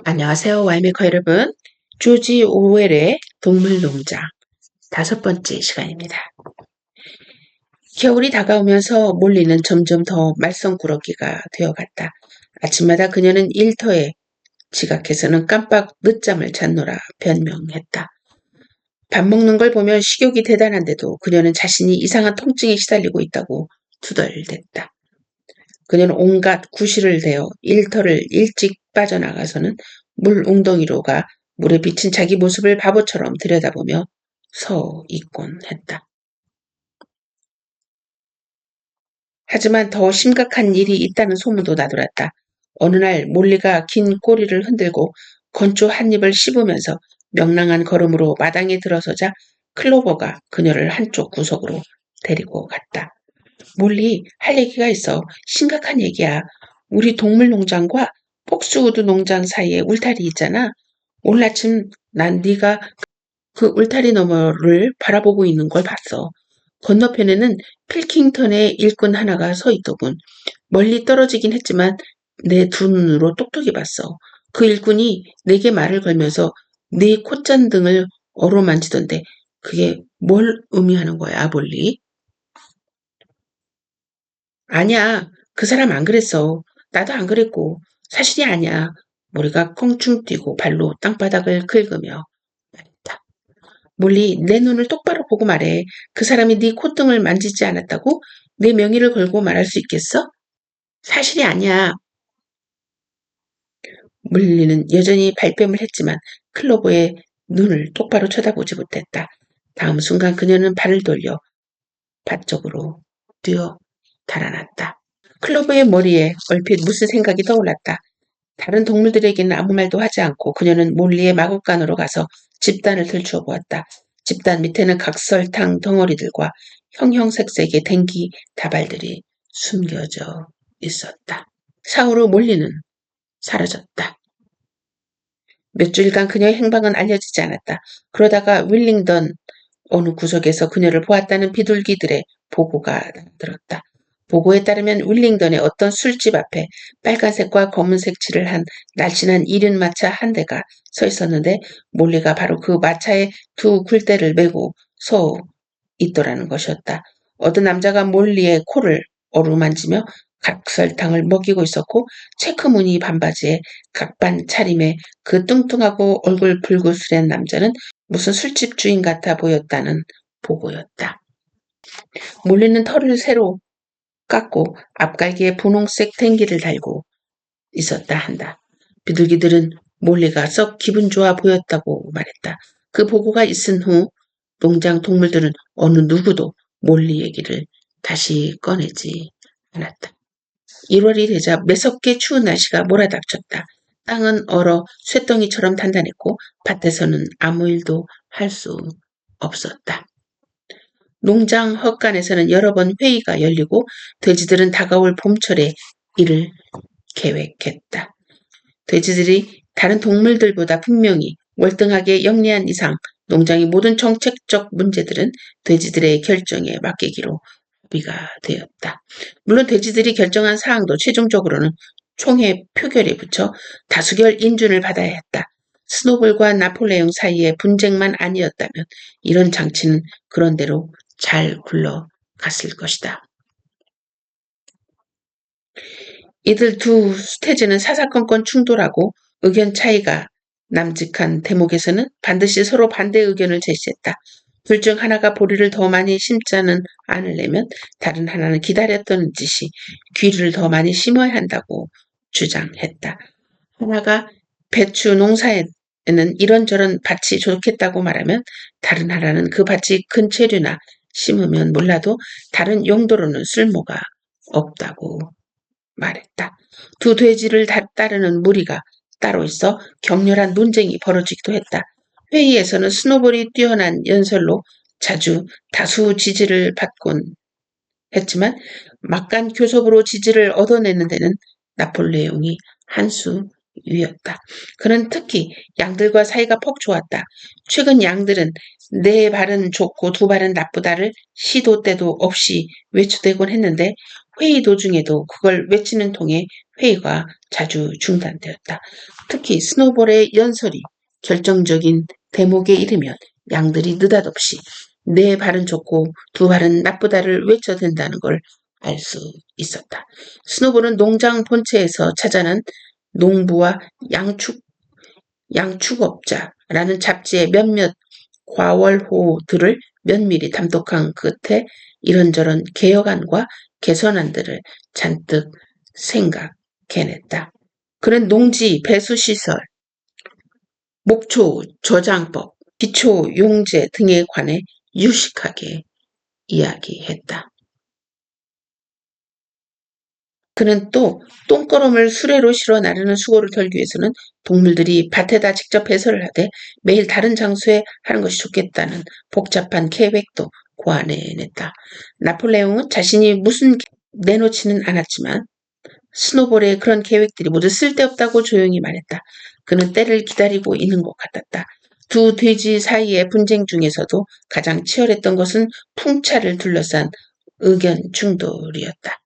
안녕하세요, 와이메커 여러분. 조지 오웰의 동물농장 5번째 시간입니다. 겨울이 다가오면서 몰리는 점점 더 말썽꾸러기가 되어갔다. 아침마다 그녀는 일터에 지각해서는 깜빡 늦잠을 잤노라 변명했다. 밥 먹는 걸 보면 식욕이 대단한데도 그녀는 자신이 이상한 통증에 시달리고 있다고 투덜댔다. 그녀는 온갖 구실을 대어 일터를 일찍 빠져나가서는 물 웅덩이로 가 물에 비친 자기 모습을 바보처럼 들여다보며 서 있곤 했다. 하지만 더 심각한 일이 있다는 소문도 나돌았다. 어느 날 몰리가 긴 꼬리를 흔들고 건초 한 입을 씹으면서 명랑한 걸음으로 마당에 들어서자 클로버가 그녀를 한쪽 구석으로 데리고 갔다. 몰리, 할 얘기가 있어. 심각한 얘기야. 우리 동물농장과 폭스우드 농장 사이에 울타리 있잖아. 오늘 아침 난 네가 그 울타리 너머를 바라보고 있는 걸 봤어. 건너편에는 필킹턴의 일꾼 하나가 서 있더군. 멀리 떨어지긴 했지만 내 두 눈으로 똑똑히 봤어. 그 일꾼이 내게 말을 걸면서 네 콧잔등을 어루만지던데 그게 뭘 의미하는 거야, 몰리? 아니야. 그 사람 안 그랬어. 나도 안 그랬고. 사실이 아니야. 머리가 껑충 뛰고 발로 땅바닥을 긁으며 말했다. 몰리, 내 눈을 똑바로 보고 말해. 그 사람이 네 콧등을 만지지 않았다고? 내 명의를 걸고 말할 수 있겠어? 사실이 아니야. 몰리는 여전히 발뺌을 했지만 클로버의 눈을 똑바로 쳐다보지 못했다. 다음 순간 그녀는 발을 돌려 밭 쪽으로 뛰어 달아났다. 클로버의 머리에 얼핏 무슨 생각이 떠올랐다. 다른 동물들에게는 아무 말도 하지 않고 그녀는 몰리의 마구간으로 가서 집단을 들추어 보았다. 집단 밑에는 각설탕 덩어리들과 형형색색의 댕기 다발들이 숨겨져 있었다. 사후로 몰리는 사라졌다. 몇 주일간 그녀의 행방은 알려지지 않았다. 그러다가 윌링던 어느 구석에서 그녀를 보았다는 비둘기들의 보고가 들었다. 보고에 따르면 윌링던의 어떤 술집 앞에 빨간색과 검은색 칠을 한 날씬한 이륜마차 한 대가 서 있었는데 몰리가 바로 그 마차에 두 굴대를 메고 서 있더라는 것이었다. 어떤 남자가 몰리의 코를 어루만지며 각설탕을 먹이고 있었고 체크무늬 반바지에 각반 차림에 그 뚱뚱하고 얼굴 붉으스런 남자는 무슨 술집 주인 같아 보였다는 보고였다. 몰리는 털을 새로 깎고 앞갈기에 분홍색 탱기를 달고 있었다 한다. 비둘기들은 몰리가 썩 기분 좋아 보였다고 말했다. 그 보고가 있은 후 농장 동물들은 어느 누구도 몰리 얘기를 다시 꺼내지 않았다. 1월이 되자 매섭게 추운 날씨가 몰아닥쳤다. 땅은 얼어 쇳덩이처럼 단단했고 밭에서는 아무 일도 할 수 없었다. 농장 헛간에서는 여러 번 회의가 열리고 돼지들은 다가올 봄철에 일을 계획했다. 돼지들이 다른 동물들보다 분명히 월등하게 영리한 이상 농장의 모든 정책적 문제들은 돼지들의 결정에 맡기기로 합의가 되었다. 물론 돼지들이 결정한 사항도 최종적으로는 총회 표결에 붙여 다수결 인준을 받아야 했다. 스노볼과 나폴레옹 사이의 분쟁만 아니었다면 이런 장치는 그런대로 잘 굴러갔을 것이다. 이들 두 수태지는 사사건건 충돌하고 의견 차이가 남직한 대목에서는 반드시 서로 반대 의견을 제시했다. 둘 중 하나가 보리를 더 많이 심지는 않으려면 다른 하나는 기다렸던 듯이 귀를 더 많이 심어야 한다고 주장했다. 하나가 배추 농사에는 이런저런 밭이 좋겠다고 말하면 다른 하나는 그 밭이 근체류나 심으면 몰라도 다른 용도로는 쓸모가 없다고 말했다. 두 돼지를 따르는 무리가 따로 있어 격렬한 논쟁이 벌어지기도 했다. 회의에서는 스노볼이 뛰어난 연설로 자주 다수 지지를 받곤 했지만 막간 교섭으로 지지를 얻어내는 데는 나폴레옹이 한 수 위였다. 그는 특히 양들과 사이가 퍽 좋았다. 최근 양들은 네 발은 좋고 두 발은 나쁘다를 시도 때도 없이 외쳐대곤 했는데 회의 도중에도 그걸 외치는 통에 회의가 자주 중단되었다. 특히 스노볼의 연설이 결정적인 대목에 이르면 양들이 느닷없이 네 발은 좋고 두 발은 나쁘다를 외쳐댄다는 걸 알 수 있었다. 스노볼은 농장 본체에서 찾아난 농부와 양축업자라는 잡지의 몇몇 과월호들을 면밀히 담독한 끝에 이런저런 개혁안과 개선안들을 잔뜩 생각해냈다. 그는 농지 배수시설, 목초 저장법, 기초 용제 등에 관해 유식하게 이야기했다. 그는 또 똥거름을 수레로 실어 나르는 수고를 덜기 위해서는 동물들이 밭에다 직접 배설을 하되 매일 다른 장소에 하는 것이 좋겠다는 복잡한 계획도 고안해냈다. 나폴레옹은 자신이 무슨 내놓지는 않았지만 스노볼의 그런 계획들이 모두 쓸데없다고 조용히 말했다. 그는 때를 기다리고 있는 것 같았다. 두 돼지 사이의 분쟁 중에서도 가장 치열했던 것은 풍차를 둘러싼 의견 충돌이었다.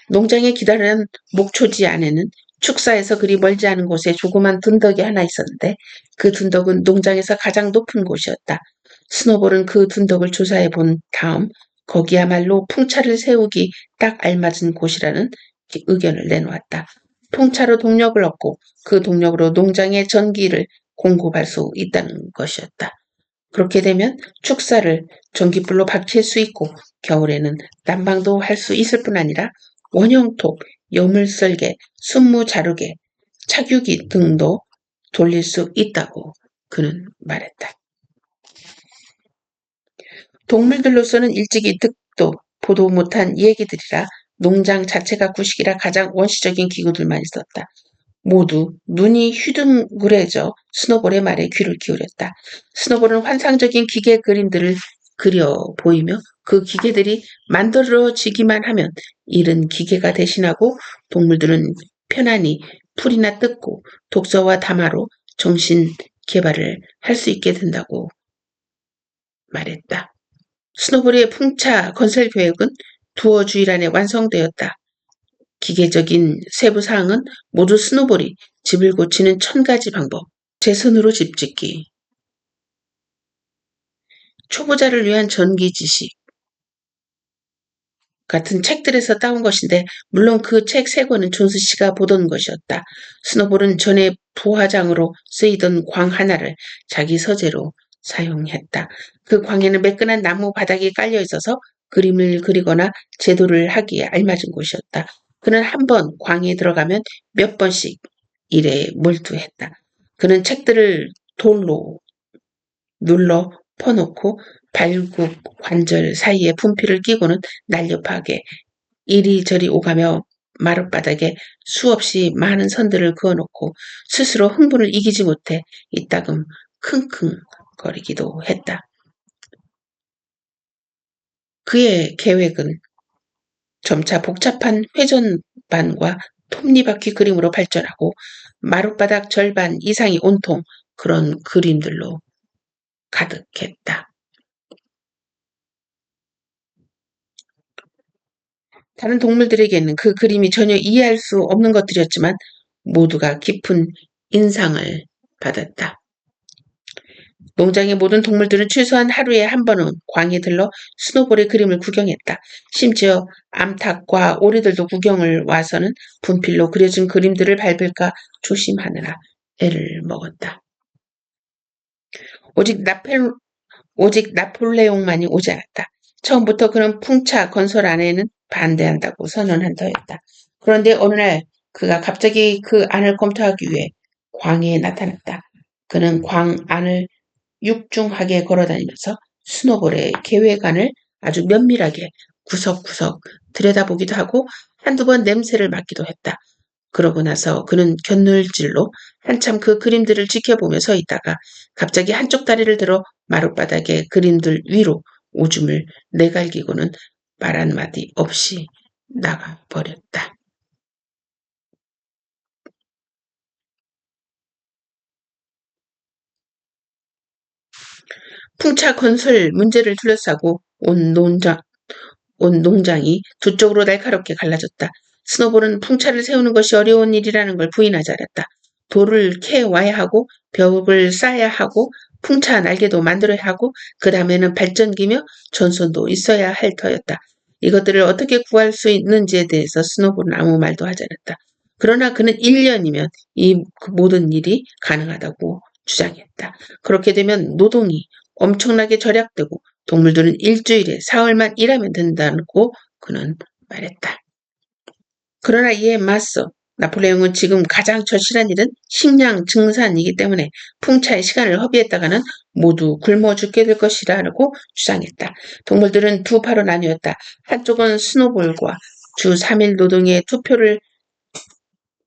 농장에 기다란 목초지 안에는 축사에서 그리 멀지 않은 곳에 조그만 둔덕이 하나 있었는데 그 둔덕은 농장에서 가장 높은 곳이었다. 스노볼은 그 둔덕을 조사해 본 다음 거기야말로 풍차를 세우기 딱 알맞은 곳이라는 의견을 내놓았다. 풍차로 동력을 얻고 그 동력으로 농장의 전기를 공급할 수 있다는 것이었다. 그렇게 되면 축사를 전기불로 박힐 수 있고 겨울에는 난방도 할 수 있을 뿐 아니라 원형톱, 여물썰개, 순무자루개, 착유기 등도 돌릴 수 있다고 그는 말했다. 동물들로서는 일찍이 듣도 보도 못한 얘기들이라 농장 자체가 구식이라 가장 원시적인 기구들만 있었다. 모두 눈이 휘둥그레져 스노볼의 말에 귀를 기울였다. 스노볼은 환상적인 기계 그림들을 그려 보이며 그 기계들이 만들어지기만 하면 일은 기계가 대신하고 동물들은 편안히 풀이나 뜯고 독서와 담화로 정신 개발을 할 수 있게 된다고 말했다. 스노볼의 풍차 건설 계획은 두어 주일 안에 완성되었다. 기계적인 세부 사항은 모두 스노볼이 집을 고치는 1000가지 방법, 제 손으로 집 짓기, 초보자를 위한 전기 지식 같은 책들에서 따온 것인데 물론 그 책 세 권은 존스 씨가 보던 것이었다. 스노볼은 전에 부화장으로 쓰이던 광 하나를 자기 서재로 사용했다. 그 광에는 매끈한 나무 바닥이 깔려 있어서 그림을 그리거나 제도를 하기에 알맞은 곳이었다. 그는 한 번 광에 들어가면 몇 번씩 일에 몰두했다. 그는 책들을 돌로 눌러 퍼놓고 발굽 관절 사이에 분필을 끼고는 날렵하게 이리저리 오가며 마룻바닥에 수없이 많은 선들을 그어놓고 스스로 흥분을 이기지 못해 이따금 킁킁거리기도 했다. 그의 계획은 점차 복잡한 회전반과 톱니바퀴 그림으로 발전하고 마룻바닥 절반 이상이 온통 그런 그림들로 가득했다. 다른 동물들에게는 그 그림이 전혀 이해할 수 없는 것들이었지만 모두가 깊은 인상을 받았다. 농장의 모든 동물들은 최소한 하루에 한 번은 광에 들러 스노볼의 그림을 구경했다. 심지어 암탉과 오리들도 구경을 와서는 분필로 그려진 그림들을 밟을까 조심하느라 애를 먹었다. 오직 나폴레옹만이 오지 않았다. 처음부터 그는 풍차 건설 안에는 반대한다고 선언한 터였다. 그런데 어느 날 그가 갑자기 그 안을 검토하기 위해 광에 나타났다. 그는 광 안을 육중하게 걸어다니면서 스노볼의 계획안을 아주 면밀하게 구석구석 들여다보기도 하고 한두 번 냄새를 맡기도 했다. 그러고 나서 그는 곁눈질로 한참 그 그림들을 지켜보며 서 있다가 갑자기 한쪽 다리를 들어 마룻바닥의 그림들 위로 오줌을 내갈기고는 말 한마디 없이 나가버렸다. 풍차 건설 문제를 둘러싸고 온 온 농장이 두 쪽으로 날카롭게 갈라졌다. 스노볼은 풍차를 세우는 것이 어려운 일이라는 걸 부인하지 않았다. 돌을 캐와야 하고 벽을 쌓아야 하고 풍차 날개도 만들어야 하고 그 다음에는 발전기며 전선도 있어야 할 터였다. 이것들을 어떻게 구할 수 있는지에 대해서 스노볼은 아무 말도 하지 않았다. 그러나 그는 1년이면 이 모든 일이 가능하다고 주장했다. 그렇게 되면 노동이 엄청나게 절약되고 동물들은 일주일에 사흘만 일하면 된다고 그는 말했다. 그러나 이에 맞서 나폴레옹은 지금 가장 절실한 일은 식량 증산이기 때문에 풍차의 시간을 허비했다가는 모두 굶어 죽게 될 것이라고 주장했다. 동물들은 두 파로 나뉘었다. 한쪽은 스노볼과 주 3일 노동의 투표를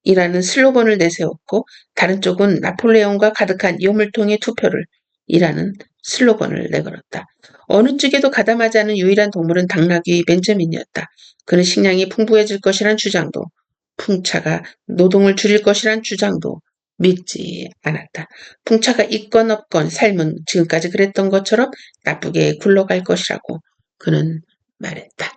이라는 슬로건을 내세웠고 다른 쪽은 나폴레옹과 가득한 요물통의 투표를 이라는 슬로건을 내걸었다. 어느 쪽에도 가담하지 않은 유일한 동물은 당나귀 벤저민이었다. 그는 식량이 풍부해질 것이란 주장도 풍차가 노동을 줄일 것이란 주장도 믿지 않았다. 풍차가 있건 없건 삶은 지금까지 그랬던 것처럼 나쁘게 굴러갈 것이라고 그는 말했다.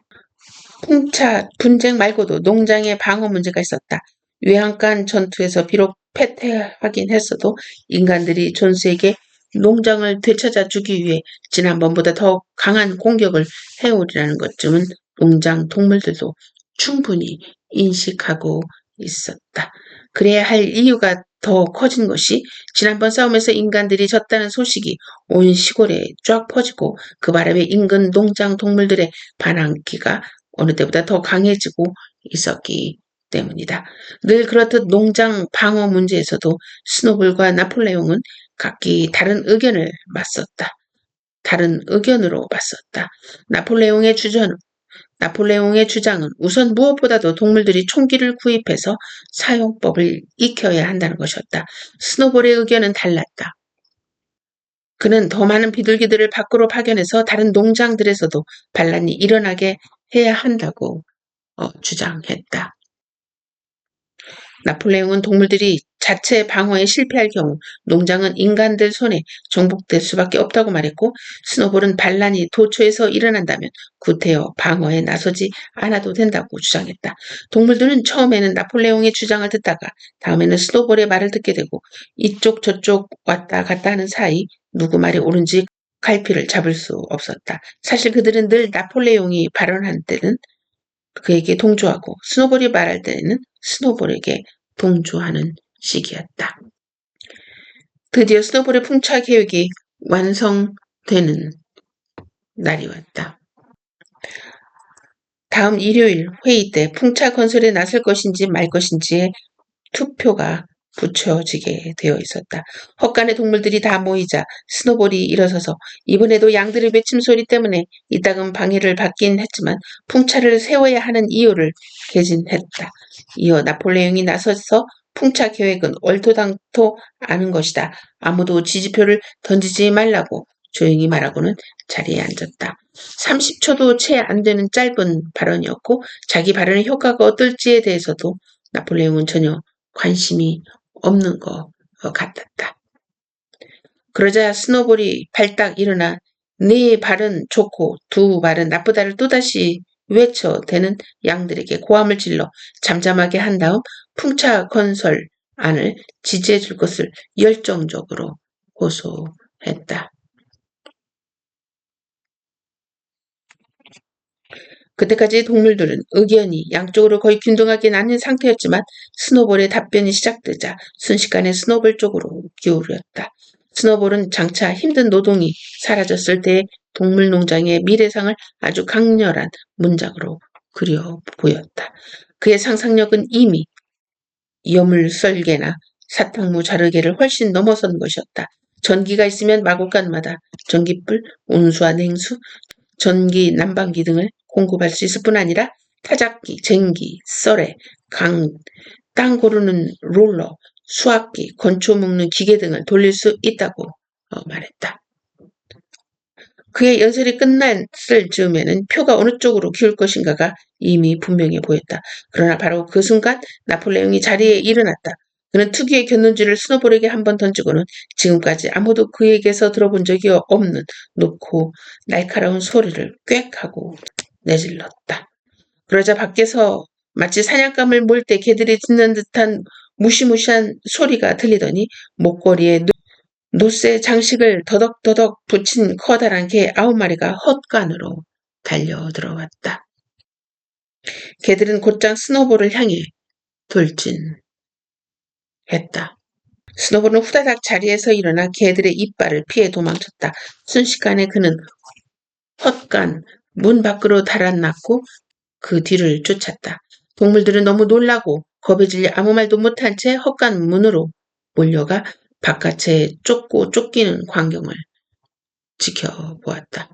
풍차 분쟁 말고도 농장의 방어 문제가 있었다. 외양간 전투에서 비록 패퇴하긴 했어도 인간들이 존스에게 농장을 되찾아 주기 위해 지난번보다 더 강한 공격을 해오리라는 것쯤은 농장 동물들도 충분히 인식하고 있었다. 그래야 할 이유가 더 커진 것이 지난번 싸움에서 인간들이 졌다는 소식이 온 시골에 쫙 퍼지고 그 바람에 인근 농장 동물들의 반항기가 어느 때보다 더 강해지고 있었기 때문이다. 늘 그렇듯 농장 방어 문제에서도 스노볼과 나폴레옹은 각기 다른 의견을 맞섰다. 다른 의견으로 맞섰다. 나폴레옹의 주장은 우선 무엇보다도 동물들이 총기를 구입해서 사용법을 익혀야 한다는 것이었다. 스노볼의 의견은 달랐다. 그는 더 많은 비둘기들을 밖으로 파견해서 다른 농장들에서도 반란이 일어나게 해야 한다고 주장했다. 나폴레옹은 동물들이 자체 방어에 실패할 경우 농장은 인간들 손에 정복될 수밖에 없다고 말했고 스노볼은 반란이 도처에서 일어난다면 구태여 방어에 나서지 않아도 된다고 주장했다. 동물들은 처음에는 나폴레옹의 주장을 듣다가 다음에는 스노볼의 말을 듣게 되고 이쪽 저쪽 왔다 갔다 하는 사이 누구 말이 옳은지 갈피를 잡을 수 없었다. 사실 그들은 늘 나폴레옹이 발언한 때는 그에게 동조하고 스노볼이 말할 때에는 스노볼에게 동조하는 시기였다. 드디어 스노볼의 풍차 계획이 완성되는 날이 왔다. 다음 일요일 회의 때 풍차 건설에 나설 것인지 말 것인지에 투표가 붙여지게 되어 있었다. 헛간의 동물들이 다 모이자 스노볼이 일어서서 이번에도 양들의 외침소리 때문에 이따금 방해를 받긴 했지만 풍차를 세워야 하는 이유를 개진했다. 이어 나폴레옹이 나서서 풍차 계획은 얼토당토 않은 것이다. 아무도 지지표를 던지지 말라고 조용히 말하고는 자리에 앉았다. 30초도 채 안 되는 짧은 발언이었고 자기 발언의 효과가 어떨지에 대해서도 나폴레옹은 전혀 관심이 없는 것 같았다. 그러자 스노볼이 발딱 일어나 네 발은 좋고 두 발은 나쁘다를 또다시 외쳐대는 양들에게 고함을 질러 잠잠하게 한 다음 풍차 건설 안을 지지해 줄 것을 열정적으로 호소했다. 그때까지 동물들은 의견이 양쪽으로 거의 균등하게 나뉜 상태였지만 스노볼의 답변이 시작되자 순식간에 스노볼 쪽으로 기울였다. 스노볼은 장차 힘든 노동이 사라졌을 때의 동물농장의 미래상을 아주 강렬한 문장으로 그려 보였다. 그의 상상력은 이미 여물썰개나 사탕무 자르개를 훨씬 넘어선 것이었다. 전기가 있으면 마구간마다 전기불, 온수와 냉수, 전기, 난방기 등을 공급할 수 있을 뿐 아니라 타작기, 쟁기, 썰에, 땅 고르는 롤러, 수확기, 건초 묶는 기계 등을 돌릴 수 있다고 말했다. 그의 연설이 끝났을 즈음에는 표가 어느 쪽으로 기울 것인가가 이미 분명해 보였다. 그러나 바로 그 순간 나폴레옹이 자리에 일어났다. 그는 특유의 곁눈질을 스노볼에게 한 번 던지고는 지금까지 아무도 그에게서 들어본 적이 없는 높고 날카로운 소리를 꽥 하고 내질렀다. 그러자 밖에서 마치 사냥감을 몰 때 개들이 듣는 듯한 무시무시한 소리가 들리더니 목걸이에 노쇠 장식을 더덕더덕 붙인 커다란 개 9마리가 헛간으로 달려들어왔다. 개들은 곧장 스노볼을 향해 돌진했다. 스노볼은 후다닥 자리에서 일어나 개들의 이빨을 피해 도망쳤다. 순식간에 그는 헛간 문 밖으로 달아났고 그 뒤를 쫓았다. 동물들은 너무 놀라고 겁에 질려 아무 말도 못한 채 헛간 문으로 몰려가 바깥에 쫓고 쫓기는 광경을 지켜보았다.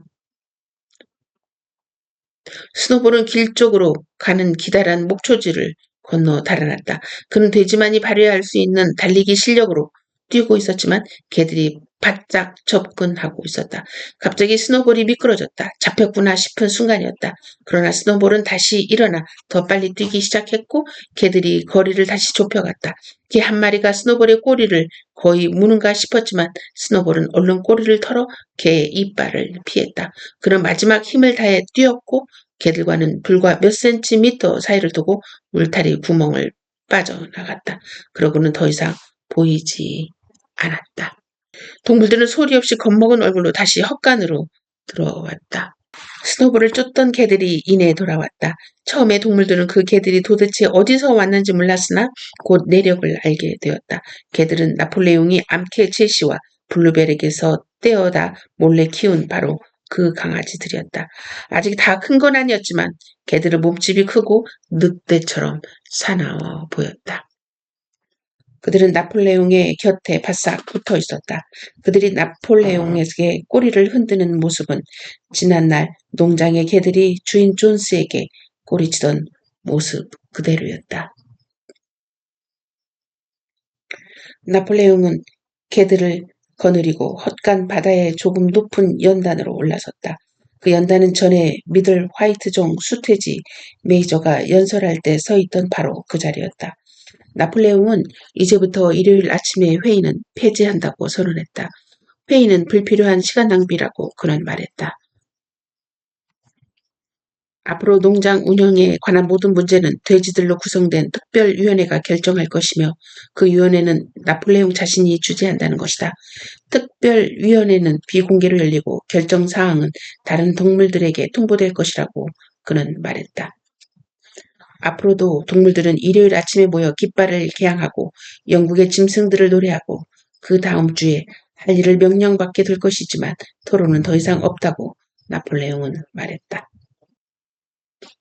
스노볼은 길 쪽으로 가는 기다란 목초지를 건너 달아났다. 그는 돼지만이 발휘할 수 있는 달리기 실력으로 뛰고 있었지만 개들이 바짝 접근하고 있었다. 갑자기 스노볼이 미끄러졌다. 잡혔구나 싶은 순간이었다. 그러나 스노볼은 다시 일어나 더 빨리 뛰기 시작했고 개들이 거리를 다시 좁혀갔다. 개 한 마리가 스노볼의 꼬리를 거의 무는가 싶었지만 스노볼은 얼른 꼬리를 털어 개의 이빨을 피했다. 그는 마지막 힘을 다해 뛰었고 개들과는 불과 몇 센티미터 사이를 두고 울타리 구멍을 빠져나갔다. 그러고는 더 이상 보이지 않았다. 동물들은 소리 없이 겁먹은 얼굴로 다시 헛간으로 들어왔다. 스노볼을 쫓던 개들이 이내 돌아왔다. 처음에 동물들은 그 개들이 도대체 어디서 왔는지 몰랐으나 곧 내력을 알게 되었다. 개들은 나폴레옹이 암캐 제시와 블루벨에게서 떼어다 몰래 키운 바로 그 강아지들이었다. 아직 다 큰 건 아니었지만 개들은 몸집이 크고 늑대처럼 사나워 보였다. 그들은 나폴레옹의 곁에 바싹 붙어 있었다. 그들이 나폴레옹에게 꼬리를 흔드는 모습은 지난날 농장의 개들이 주인 존스에게 꼬리치던 모습 그대로였다. 나폴레옹은 개들을 거느리고 헛간 바다의 조금 높은 연단으로 올라섰다. 그 연단은 전에 미들 화이트종 수퇴지 메이저가 연설할 때 서 있던 바로 그 자리였다. 나폴레옹은 이제부터 일요일 아침에 회의는 폐지한다고 선언했다. 회의는 불필요한 시간 낭비라고 그는 말했다. 앞으로 농장 운영에 관한 모든 문제는 돼지들로 구성된 특별위원회가 결정할 것이며 그 위원회는 나폴레옹 자신이 주재한다는 것이다. 특별위원회는 비공개로 열리고 결정사항은 다른 동물들에게 통보될 것이라고 그는 말했다. 앞으로도 동물들은 일요일 아침에 모여 깃발을 개양하고 영국의 짐승들을 노래하고 그 다음 주에 할 일을 명령받게 될 것이지만 토론은 더 이상 없다고 나폴레옹은 말했다.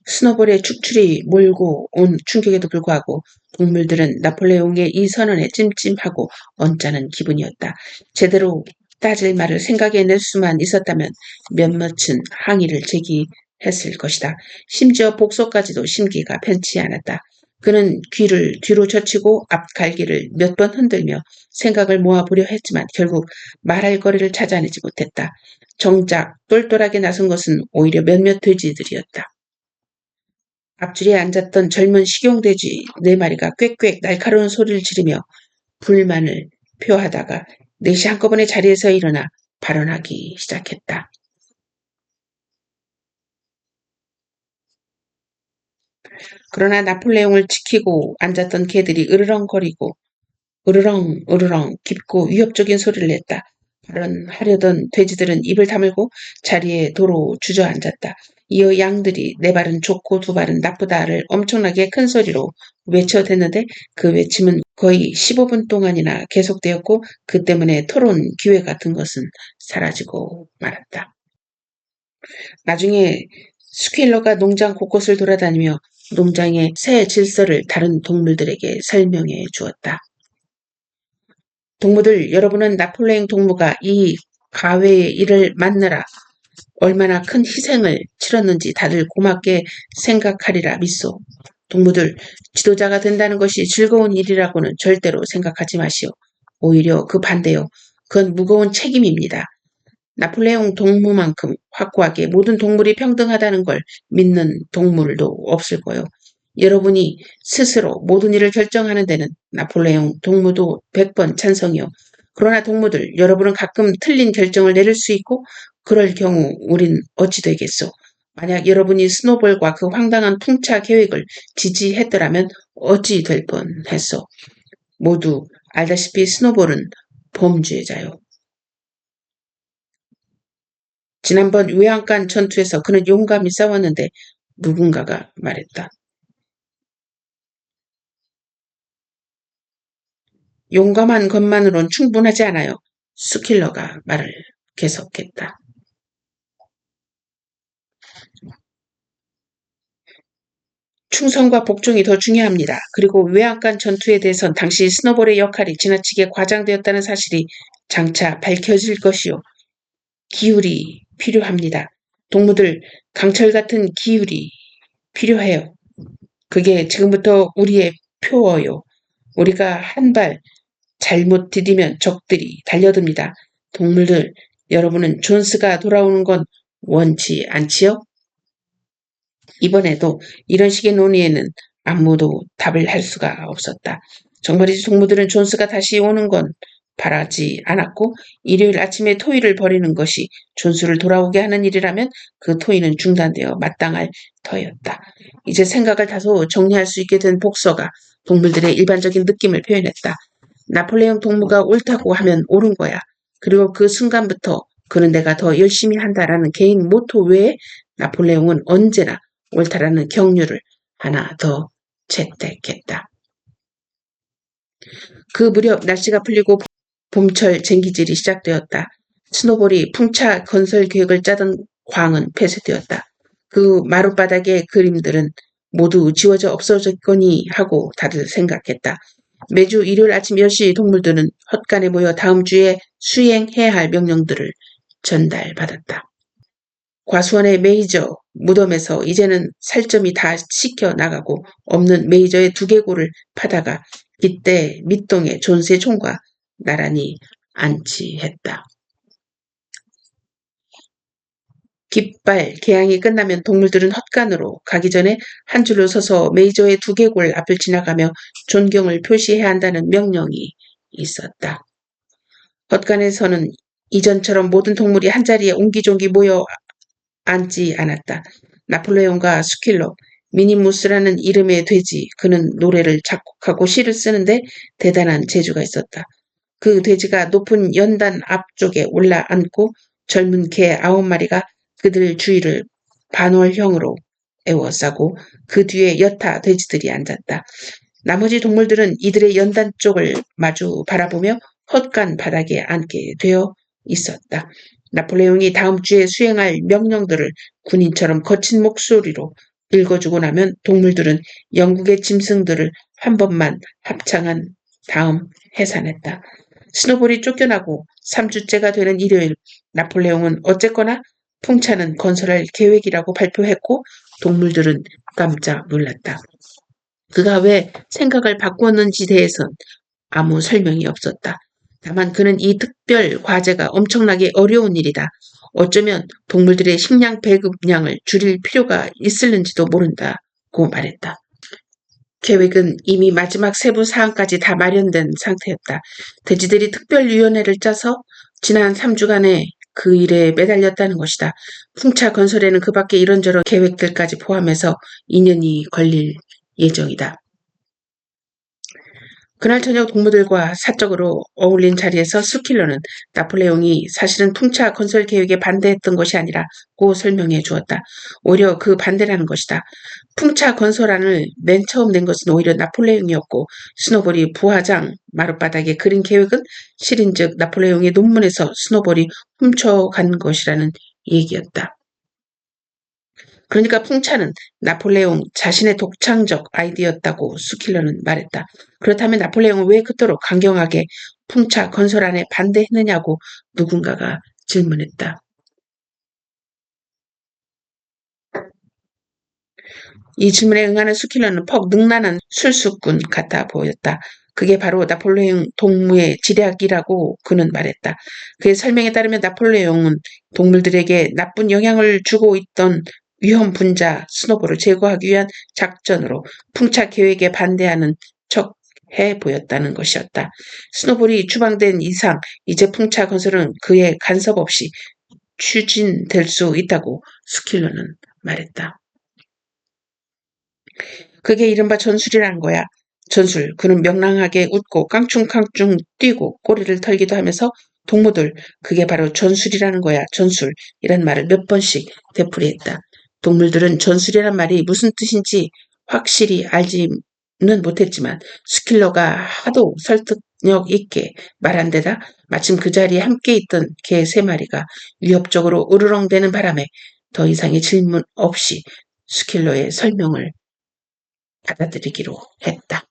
스노볼의 축출이 몰고 온 충격에도 불구하고 동물들은 나폴레옹의 이 선언에 찜찜하고 언짢은 기분이었다. 제대로 따질 말을 생각해낼 수만 있었다면 몇몇은 항의를 제기했을 것이다. 심지어 복소까지도 심기가 편치 않았다. 그는 귀를 뒤로 젖히고 앞갈기를 몇 번 흔들며 생각을 모아보려 했지만 결국 말할 거리를 찾아내지 못했다. 정작 똘똘하게 나선 것은 오히려 몇몇 돼지들이었다. 앞줄에 앉았던 젊은 식용돼지 4마리가 꽥꽥 날카로운 소리를 지르며 불만을 표하다가 넷이 한꺼번에 자리에서 일어나 발언하기 시작했다. 그러나 나폴레옹을 지키고 앉았던 개들이 으르렁거리고 으르렁 으르렁 깊고 위협적인 소리를 냈다. 발언하려던 돼지들은 입을 다물고 자리에 도로 주저앉았다. 이어 양들이 4발은 좋고 2발은 나쁘다를 엄청나게 큰 소리로 외쳐댔는데 그 외침은 거의 15분 동안이나 계속되었고 그 때문에 토론 기회 같은 것은 사라지고 말았다. 나중에 스퀘일러가 농장 곳곳을 돌아다니며 농장의 새 질서를 다른 동물들에게 설명해 주었다. 동무들, 여러분은 나폴레옹 동무가 이 가외의 일을 맡느라 얼마나 큰 희생을 치렀는지 다들 고맙게 생각하리라 믿소. 동무들, 지도자가 된다는 것이 즐거운 일이라고는 절대로 생각하지 마시오. 오히려 그 반대요. 그건 무거운 책임입니다. 나폴레옹 동무만큼 확고하게 모든 동물이 평등하다는 걸 믿는 동물도 없을 거요. 여러분이 스스로 모든 일을 결정하는 데는 나폴레옹 동무도 100번 찬성이요. 그러나 동무들, 여러분은 가끔 틀린 결정을 내릴 수 있고 그럴 경우 우린 어찌 되겠소? 만약 여러분이 스노볼과 그 황당한 풍차 계획을 지지했더라면 어찌 될 뻔했소. 모두 알다시피 스노볼은 범죄자요. 지난번 외양간 전투에서 그는 용감히 싸웠는데 누군가가 말했다. 용감한 것만으론 충분하지 않아요. 스킬러가 말을 계속했다. 충성과 복종이 더 중요합니다. 그리고 외양간 전투에 대해선 당시 스노볼의 역할이 지나치게 과장되었다는 사실이 장차 밝혀질 것이요. 기울이 필요합니다. 동무들, 강철 같은 기울이 필요해요. 그게 지금부터 우리의 표어요. 우리가 한 발 잘못 디디면 적들이 달려듭니다. 동물들, 여러분은 존스가 돌아오는 건 원치 않지요? 이번에도 이런 식의 논의에는 아무도 답을 할 수가 없었다. 정말이지 동무들은 존스가 다시 오는 건 바라지 않았고 일요일 아침에 토의를 벌이는 것이 존스를 돌아오게 하는 일이라면 그 토의는 중단되어 마땅할 터였다. 이제 생각을 다소 정리할 수 있게 된 복서가 동물들의 일반적인 느낌을 표현했다. 나폴레옹 동무가 옳다고 하면 옳은 거야. 그리고 그 순간부터 그는 내가 더 열심히 한다라는 개인 모토 외에 나폴레옹은 언제나 옳다라는 경륜을 하나 더 채택했다. 그 무렵 날씨가 풀리고 봄철 쟁기질이 시작되었다. 스노볼이 풍차 건설 계획을 짜던 광은 폐쇄되었다. 그 마룻바닥의 그림들은 모두 지워져 없어졌거니 하고 다들 생각했다. 매주 일요일 아침 10시 동물들은 헛간에 모여 다음 주에 수행해야 할 명령들을 전달받았다. 과수원의 메이저 무덤에서 이제는 살점이 다 씻겨 나가고 없는 메이저의 두개골을 파다가 깃대 밑동에 존스의 총과 나란히 안치했다. 깃발 개항이 끝나면 동물들은 헛간으로 가기 전에 한 줄로 서서 메이저의 두개골 앞을 지나가며 존경을 표시해야 한다는 명령이 있었다. 헛간에서는 이전처럼 모든 동물이 한자리에 옹기종기 모여 앉지 않았다. 나폴레옹과 스킬러, 미니무스라는 이름의 돼지, 그는 노래를 작곡하고 시를 쓰는데 대단한 재주가 있었다. 그 돼지가 높은 연단 앞쪽에 올라앉고 젊은 개 9마리가 그들 주위를 반월형으로 에워싸고 그 뒤에 여타 돼지들이 앉았다. 나머지 동물들은 이들의 연단 쪽을 마주 바라보며 헛간 바닥에 앉게 되어 있었다. 나폴레옹이 다음 주에 수행할 명령들을 군인처럼 거친 목소리로 읽어주고 나면 동물들은 영국의 짐승들을 한 번만 합창한 다음 해산했다. 스노볼이 쫓겨나고 3주째가 되는 일요일, 나폴레옹은 어쨌거나 풍차는 건설할 계획이라고 발표했고 동물들은 깜짝 놀랐다. 그가 왜 생각을 바꾸었는지 대해선 아무 설명이 없었다. 다만 그는 이 특별 과제가 엄청나게 어려운 일이다. 어쩌면 동물들의 식량 배급량을 줄일 필요가 있을는지도 모른다고 말했다. 계획은 이미 마지막 세부 사항까지 다 마련된 상태였다. 돼지들이 특별위원회를 짜서 지난 3주간의 그 일에 매달렸다는 것이다. 풍차 건설에는 그 밖에 이런저런 계획들까지 포함해서 2년이 걸릴 예정이다. 그날 저녁 동무들과 사적으로 어울린 자리에서 스킬러는 나폴레옹이 사실은 풍차 건설 계획에 반대했던 것이 아니라고 설명해 주었다. 오히려 그 반대라는 것이다. 풍차 건설안을 맨 처음 낸 것은 오히려 나폴레옹이었고 스노볼이 부하장 마룻바닥에 그린 계획은 실인즉 나폴레옹의 논문에서 스노볼이 훔쳐간 것이라는 얘기였다. 그러니까 풍차는 나폴레옹 자신의 독창적 아이디어였다고 스킬러는 말했다. 그렇다면 나폴레옹은 왜 그토록 강경하게 풍차 건설안에 반대했느냐고 누군가가 질문했다. 이 질문에 응하는 스킬러는 퍽 능란한 술수꾼 같아 보였다. 그게 바로 나폴레옹 동무의 지략이라고 그는 말했다. 그의 설명에 따르면 나폴레옹은 동물들에게 나쁜 영향을 주고 있던 위험 분자 스노볼을 제거하기 위한 작전으로 풍차 계획에 반대하는 척해 보였다는 것이었다. 스노볼이 추방된 이상 이제 풍차 건설은 그의 간섭 없이 추진될 수 있다고 스킬러는 말했다. 그게 이른바 전술이라는 거야. 전술. 그는 명랑하게 웃고 깡충깡충 뛰고 꼬리를 털기도 하면서 동무들, 그게 바로 전술이라는 거야. 전술. 이란 말을 몇 번씩 되풀이했다. 동물들은 전술이란 말이 무슨 뜻인지 확실히 알지는 못했지만 스킬러가 하도 설득력 있게 말한 데다 마침 그 자리에 함께 있던 개 3마리가 위협적으로 으르렁대는 바람에 더 이상의 질문 없이 스킬러의 설명을 받아들이기로 했다.